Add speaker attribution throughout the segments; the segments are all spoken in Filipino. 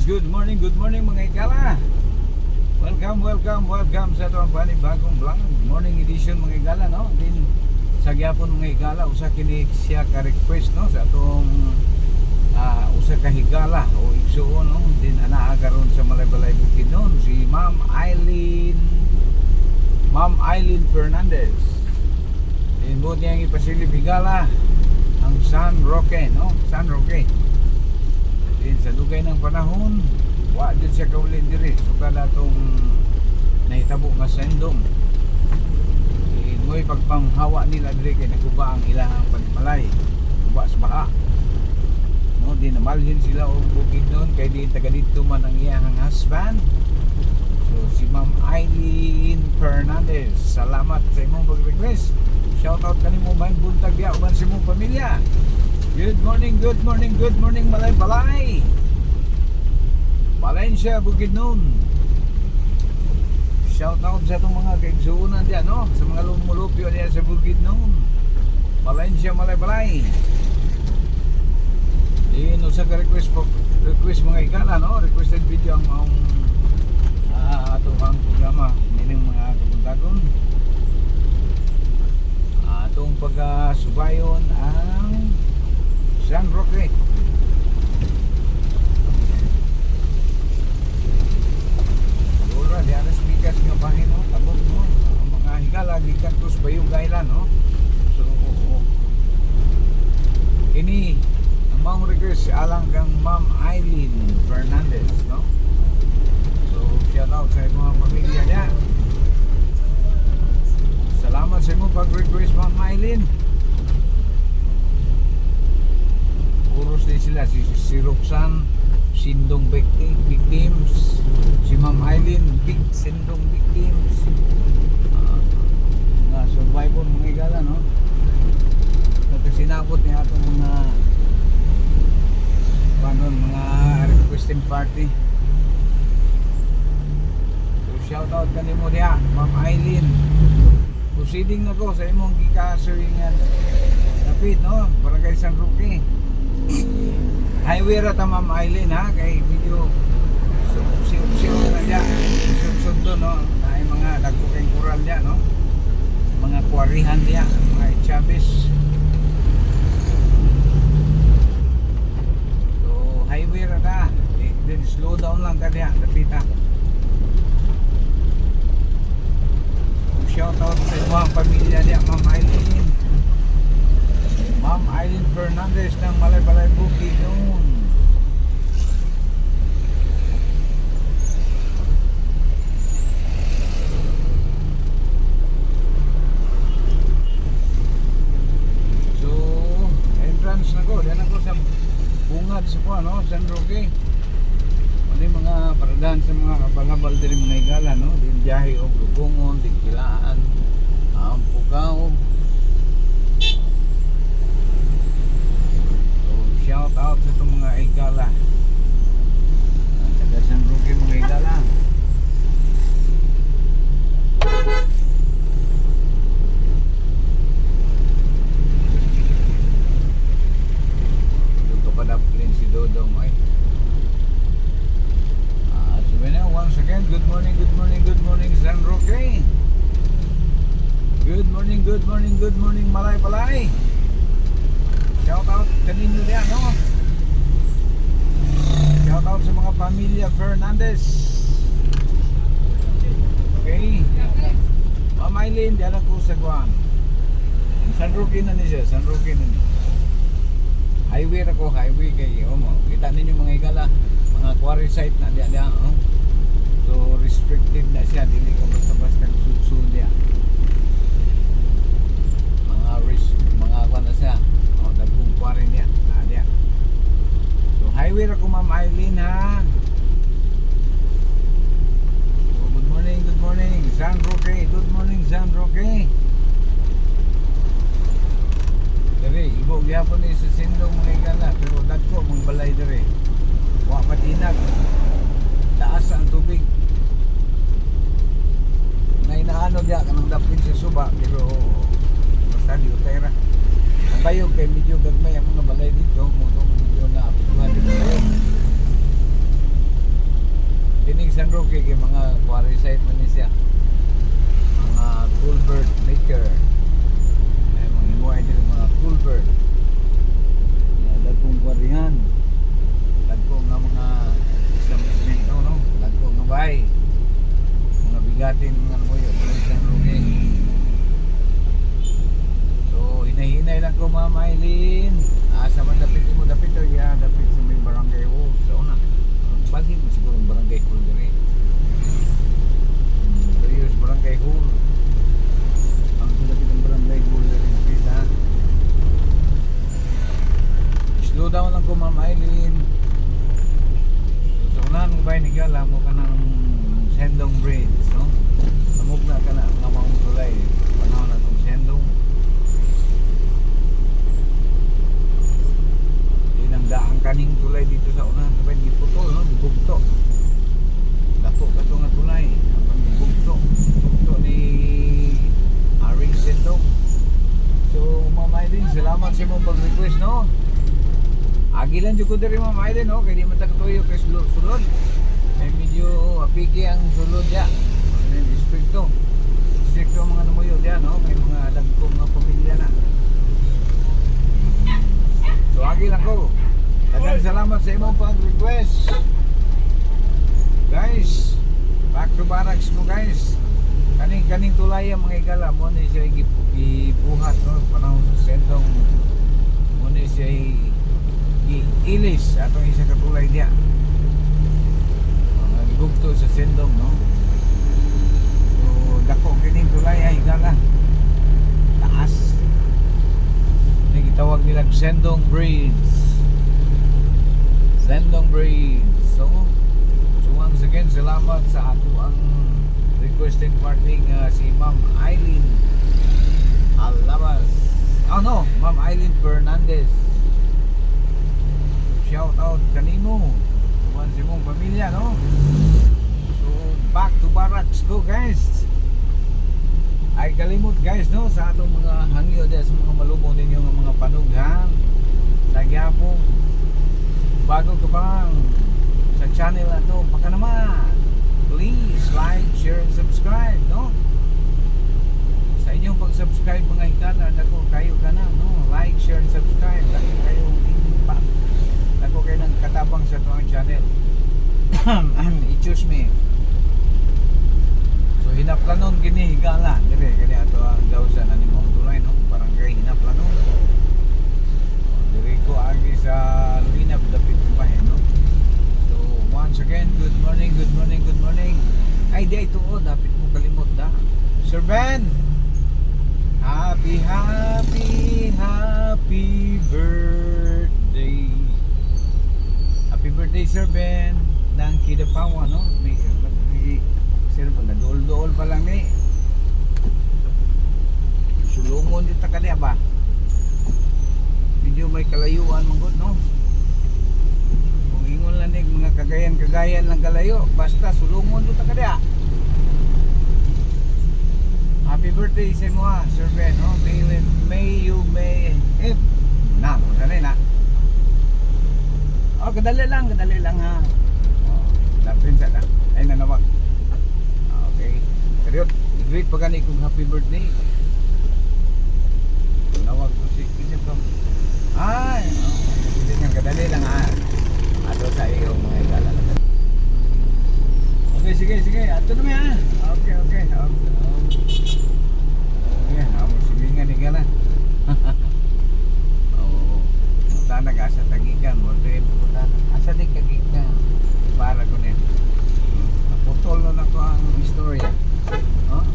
Speaker 1: good morning mga igala. Welcome sa itong panibagong vlog. Morning edition mga igala, no? Din sa gyapon mga igala, usa kini siya ka request, no? Sa itong usa ka higala o igsuon, no? Din anaa karon sa Malaybalay Bukid noon, si Ma'am Eileen Fernandez. Din mo niyang ipasilip higala ang San Roque, no? San Roque. Din sa dugay ng panahon, wa din siya kaulin diri. So kada tong nahitabo nga sendong. Din mo'y pagpanghawa nila diri kay naguba ang ilahang panimalay. Guba sa baha. No, din namalhin sila og bukid noon kay di taga dito man ang iyang husband. So si Ma'am Eileen Fernandez, salamat sa imong pag-request. Shout out kanimo may buntag diha uban sa imong pamilya. Good morning Malaybalay. Valencia, Bukidnon. Shout out sa itong mga kaigsuunan diyan, no? Sa mga lumulupyo diyan sa Bukidnon. Valencia, Malaybalay. Dino sa request mga igala, no? Requested video ang atong ang programa nining mga kapuntagon. Atong pagsubayon ang San Roque. Dura di alas bigas nga bahin, no? Tabok, no? Ang mga higala gikan tos Bayog Island, no? So ini ang mga request alang kang Ma'am Eileen Fernandez, no? So shout out sa mga pamilya niya. Salamat sa imong pag-request, Ma'am Eileen. Puros din sila, si Roxanne Sindong victims, si Ma'am Eileen Sindong victims, mga survivor mga igala, no? Nagkasinabot niya itong mga requesting party. So shout out kanimo diha, Ma'am Eileen. Proceeding na ko sa imong gikasoringan kapit, no? Barangay San Roque. Highway ra ta Ma'am Eileen, ha, kay video siyo na diya sundo, no? Ay mga dagko kay kural diya, no? Mga kwarihan diya, mga Chavez. So highway ra ta, then slow down lang ta diya, dapita. Shout out sa mga pamilya diya, Ma'am Eileen. Ma'am Eileen Fernandez ng Malaybalay Bukid noon. So, entrance na ko. Diyan ako sa bungad sa po, no? San Roque. Ano yung mga paradahan sa mga kabal-habal din mga igala, no? Din biyahe o Lugungon, din Kilaan, Pugaw. Shout out sa itong mga igala taga San Roque mga igala. Dito pa daplin si Dodong ay sabi na once again, good morning San Roque. Good morning Malaybalay. Shout out kaninyo diyan, no? Shout out sa mga pamilya Fernandez. Okay. Ma'am Eileen, diyan ako sa Guam. San Roque na niya, San Roque na niya. Highway kay kita ninyo mga igala, mga quarry site na diyan, oh. So restricted na siya, dili ka basta-basta susud diyan. Mga kwan na siya. Dagkong quarry niya. So highway ra ko Ma'am Eileen, ha. So, good morning San Roque. Good morning San Roque. Dere, ibo gyapon ni sa Sindong mga igala, pero dagko mong balay dere. Wa patinag. Taas ang tubig. Nainaano diya kanang dapin sa suba, pero basta di utera. Ang Bayog kay medyo gagmay ang mga balay dito, medyo na apektuhan dito. okay kay mga quarry site man ni siya. Mga culvert maker. Ay mga himuay din mga culvert. Dagkong quarryhan. Dagko nga mga establishmento no. Dagko nga bahay. Mga bigatin mga namuyo isang ruging. So hinay-hinay lang ko Ma'am Eileen. Asa man dapit mo dapit o ya dapit sa may barangay hall sa una. Bagi mo siguro ang barangay hall diri. Dirios barangay hall. Ang dapit ang barangay hall diri kita. Slow down lang ko Ma'am Eileen. So sa unahan mo ba nigala mo ka ng Sendong Bridge, no? Samog na ka na nga mga tulay. Panahon na itong Sendong. Ang kaning tulay dito sa unahan kapag giputol no gibugto dako kato nga tulay ang gibugto ni Aring Sendong. So Ma'am Eileen, salamat sa imong pag-request no. Agilan jud ko diri Ma'am Eileen no kay di man ta katuyo kay sulod kay medyo apiki ang sulod ya stricto mga namuyo diyan no kay mga dagko nga pamilya na. So agilan ko. Daghang salamat sa imong pag-request. Guys, back to barracks ko guys. Kaning tulay mga igala mo ni siya gibuhat no panahon sa Sendong. Mo ni siya giilis atong isa ka tulay dia. Mga gibugto sa Sendong no. So dako kining tulay ay igala. Taas. Ni gitawag nila Sendong Bridge. Sendong Bridge. So once again, salamat sa ato ang requesting parting si Ma'am Eileen Alabas. Oh no, Ma'am Eileen Fernandez. Shout out kanimo. Tuman si mong pamilya, no? So back to barracks ko guys. Ay kalimot guys, no? Sa atong mga hangyo sa mga malubong ninyo ng mga panughan sa Quiapo. Bago ka bang sa channel na to, baka naman please like, share, and subscribe no? Sa inyong pag-subscribe mga higala dako kayo ka na no? Like, share, and subscribe dako kayo impact dako kayo ng katabang sa itong channel. Excuse me. So hinaplanon gini higala dire kani ato ang daw sa animong tulay no? Barangay hinaplanon. Dire ko agi sa Luina dapit pa no. So once again, good morning. Ay di ito dapat mo kalimot da. Sir Ben, happy birthday. Happy birthday Sir Ben. Nang kidapawa no. May sir pa na dool pa lang ni. Sulungon dito ka diya ba? Medyo may kalayuan manggut no. Kung ingon lang ning mga kagayan lang kalayo, basta sulungon dito ka diya. Happy birthday sa mo Sir Ben no. May na, dali na. Oh, kadali lang ha. Oh, lapin sa na. Ay nanawag. Okay. Pero i-greet pa gani kung happy birthday. Nawag ko si isip ko. Ay, hindi nga kadali lang ha. Ato sa iyo mga igala. Okay, sige. Ato na ha. Okay. Ayan, ako silingan igala. Oo. Punta nag-asa tagikan. Asa di kagikan. Para ko niya. Naputol na ko ang istorya. Huh?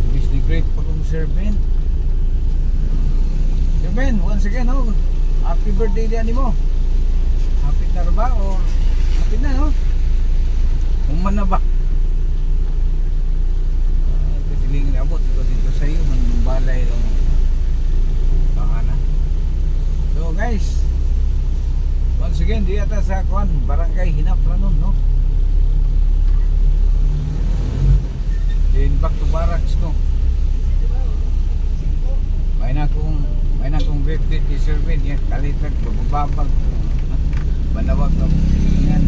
Speaker 1: Disney great pa kong Sir Ben. Sir Ben, once again, oh, happy birthday din mo. Happy na ba o happy na, no? Human na ba? Kasiling abot dito sa iyo, balay ng baka na. So guys, once again, di ata sa kuan, barangay Hinaplanon, no? Then back to barracks ko. May na kong birthday ni Sir Ben, yan, kalitag, bababag, banawag na mong silingan.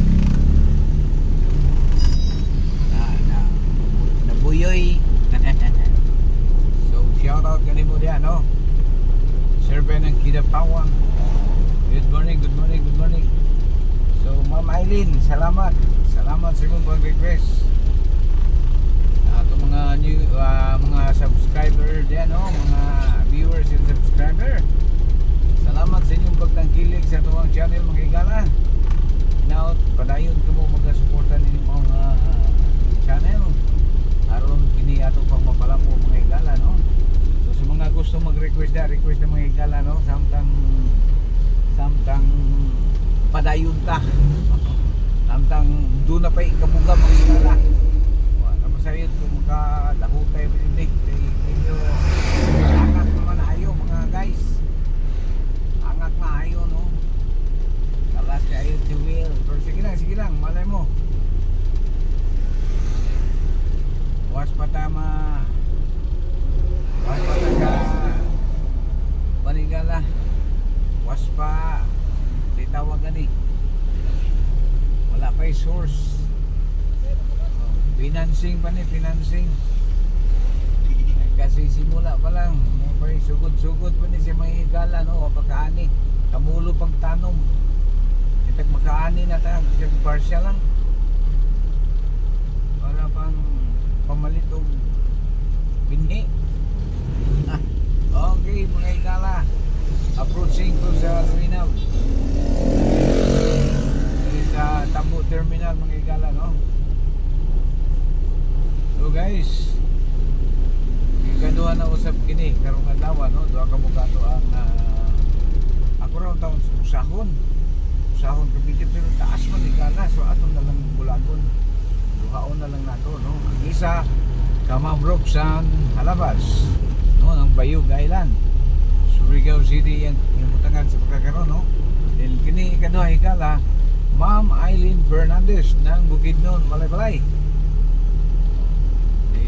Speaker 1: Eileen, salamat. Salamat sa imong pag-request. Itong mga new mga subscriber diyan, no, mga viewers and subscriber. Salamat sa inyong pagtangkilik sa atong channel, mga higala. Now, padayon ko mo magasuporta ninyo mga channel. Aron kini ato pang mapalamo mga higala, no. So sa mga gusto mag-request request na mga higala, no, samtang padayon ta. Samtang doon na pa ikabuga mga higala. Sayod kung makalahutay mo yun kay medyo angak naman ayo mga guys, angak na ayo, no, kalas na ayo si Will, pero sige lang malay mo was patama ka panigala was pa ditawagan wala pa yung source. Financing pa ni, financing. Kasi simula pa lang, may sugod-sugod pa ni si mga higala, no, pagkaani, kamulo pang tanom. Itag makaani na ta, partial lang. Para pang pamalit og binhi. Okay, mga higala. Approaching ko sa terminal. Sa Tambo Terminal, mga higala, no. So guys, ikaduha na usap kini karong adlaw, no, duha ka bugato ang ako raw taon usahon ka bidyo, pero taas man igala, so aton na lang bulagon, duhaon na lang nato, no. Ang isa ka Ma'am Roxanne Halabas, no, ang Bayog Island, Surigao City, ang himutangan sa pagkakaroon, no. Then kini ikaduha igala Ma'am Eileen Fernandez ng Bukidnon, Balay-Balay.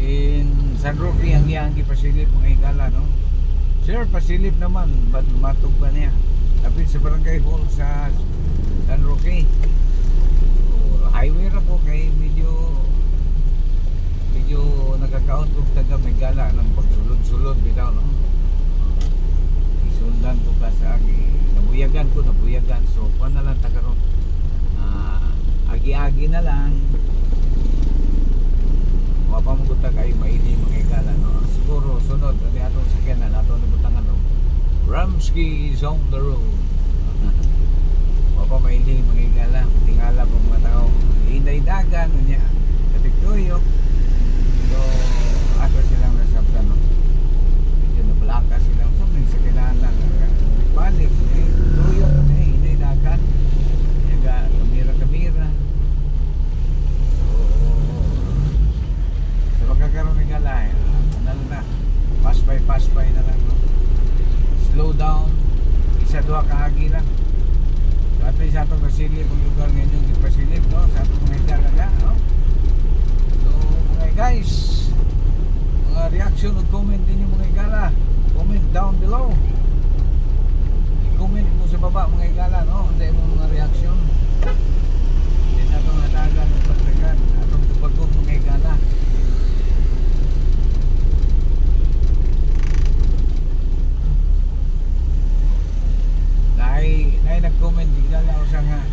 Speaker 1: In San Roque ang iyang gipasilip mga higala, no. Sir, pasilip naman, but matug pa niya. Lapit sa barangay hall sa San Roque. So, highway ra po kay medyo nagkakaon ko taga may gala ng pagsulod-sulod bitaw, no. Isundan ko ka sa nabuyagan. So pa na lang tagaron. Agi-agi na lang. Wapa mo kuta kayo maili mga higala, no. Siguro sunod ni atong sakyanan atong nabutangan, no. Ramsky is on the road. Wapa maili mga higala, tingala pa mga tao hinday dagan niya katiktoyo. So ato silang nasabtan, no. Medyo nablaka silang sa mga sakyanan lang balik tuyo hinday dagan yaga kamera. Magkakaroon ng galay, na pass by na lang, no? Slow down, isa duha kahagi lang. So ato sa atong nasilip ang lugar ngayon yung ipasilip, no, sa atong mga higala, no. So mga guys, mga reaction o comment din yung mga higala, comment down below, i-comment mo sa baba mga higala, no, sa imong mga reaction. Din atong natagan ng pagtagan atong tupagong mga higala. Ay nag-comment higala o sa nga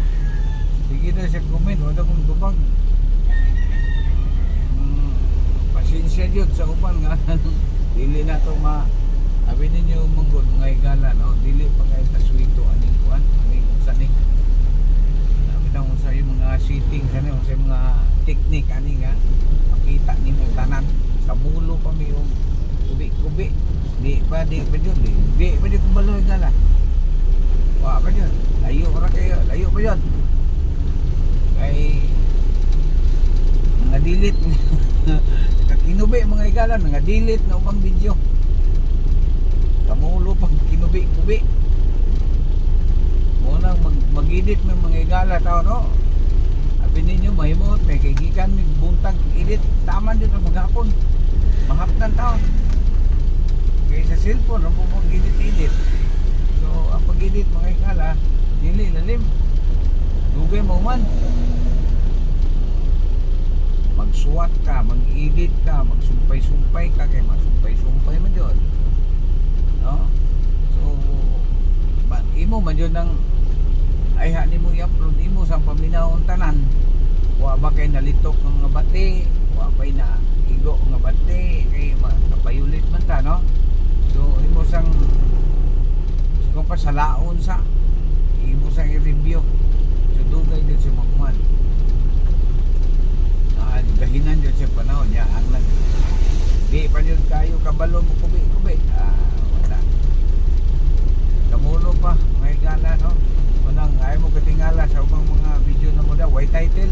Speaker 1: sige na siya comment, wala kong tubag. Pasensya yun sa upan nga dili na ito abi ninyo manggod mga higala, no, dili pa kayo taswito aning kuan aning saning bitaw sa yung mga seating kani o sa mga technique ani nga makita nimo tanan sa mulo pa mi yung kubi di pa yun kumbalo higala. Wah, apa yun? Layo pa yun. Kay nadilit kakinubi mga higala, nadilit na upang video. Kamulo pang kinubi-kubi. Muna mag-edit ng mga higala tao, no. Abi ninyo mahimot, may kagikan, may buntag edit, taman yun ang maghapon. Mahaptan tao. Kaya sa cellphone, ang mag-edit. So, ang pag-edit mga higala, dili lalim. Dugay mo man. Magsuwat ka, mag-edit ka, magsumpay-sumpay ka, kaya masumpay-sumpay man yun. No? So, imo man yun ang ay hani mo i-upload imo sa paminaw panahon tanan, wa ba kay nalitok ng mga bati, wa ba'y na igo nga bati kay kapayulit man ta, no? So imo sang kung pa sa laon sa imo sang i-review, so dugay din si Magman gahinan yun siya panahon niya ang nag di pa yun kayo kabalo mo kubi wala kamulo pa mga higala, no? Unang ayaw mo katingala sa ubang mga video na mo da white title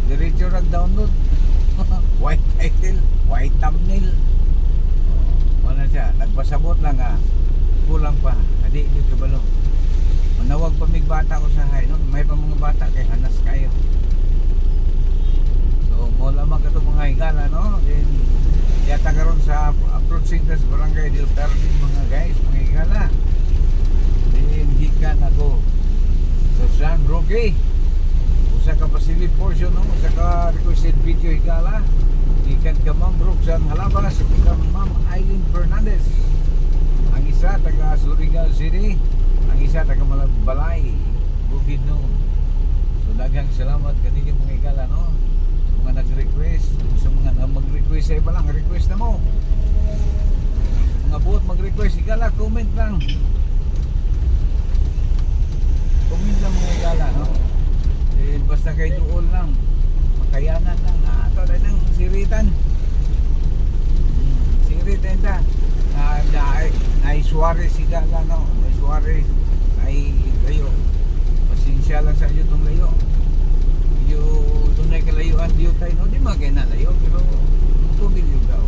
Speaker 1: diretso nag-download white title, white thumbnail wala siya, nagpasabot lang kulang pa, adi di kabalo manawag pa mig bata ko sa hay, no? May pa mga bata kay hanas kayo. So mo lamang kato mga higala, no? Then yata karon sa approaching tas barangay Del Carmen mga guys, mga higala. Then gikan ako sa San Roque, usa ka facility portion, no? Usa ka requested video higala. Gikan ka Ma'am Roxanne Halabas, sa Ma'am Eileen Fernandez. Ang isa taga Surigao City, ang isa taga Malagbalay, Bukidnon. So daghang salamat kanino mga higala, no? Mga nag-request, sa mga mag-request sa iba lang, request na mo. Mga buot mag-request, higala, comment lang. Comment lang mga higala, no? Eh, basta kay duol lang, makayanan lang, ito na ng siritan. Siritan ta. Ay Suarez higala, no? Ay Suarez, ay layo. Pasensya lang sa iyo itong layo. Yung tunay kalayuan diyo tayo, no? Di magay na layo, pero tubig yung daw.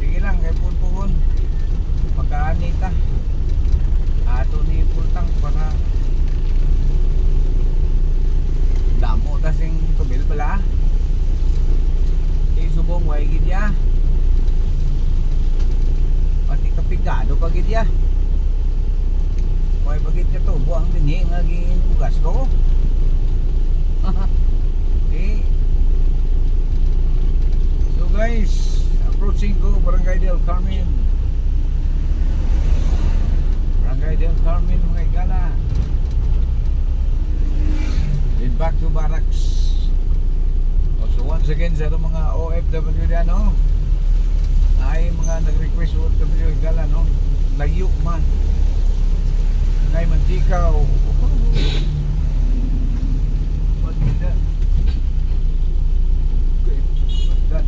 Speaker 1: Sige lang, kay pun magkaanita ato ni pultang para damo tasing tubil bala isubong way gidya pati kapigado pa gidya way bagit ka to buang binhi nga ginugas ko okay. So guys, approaching ko Barangay Del Carmen, Barangay Del Carmen mga higala. Then back to barracks. So once again sa itong mga OFW dyan, no? Ay mga nag-request OFW higala, no? Layo man ngay mantikaw. What is that? Okay, what's that?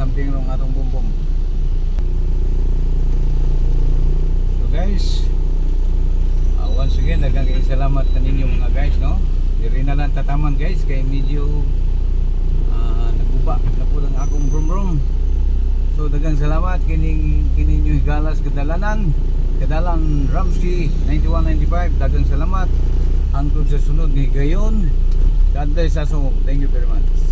Speaker 1: Something wrong atong bumbong. So guys, once again daghang kay salamat kaninyo mga guys, no? Diri na lang tataman guys kay medyo naguba na po lang akong brum. So daghang salamat kininyo higalas kadalan Ramsky 9195. Daghang salamat hangtod sa sunod ni gayon. God bless us all. Thank you very much.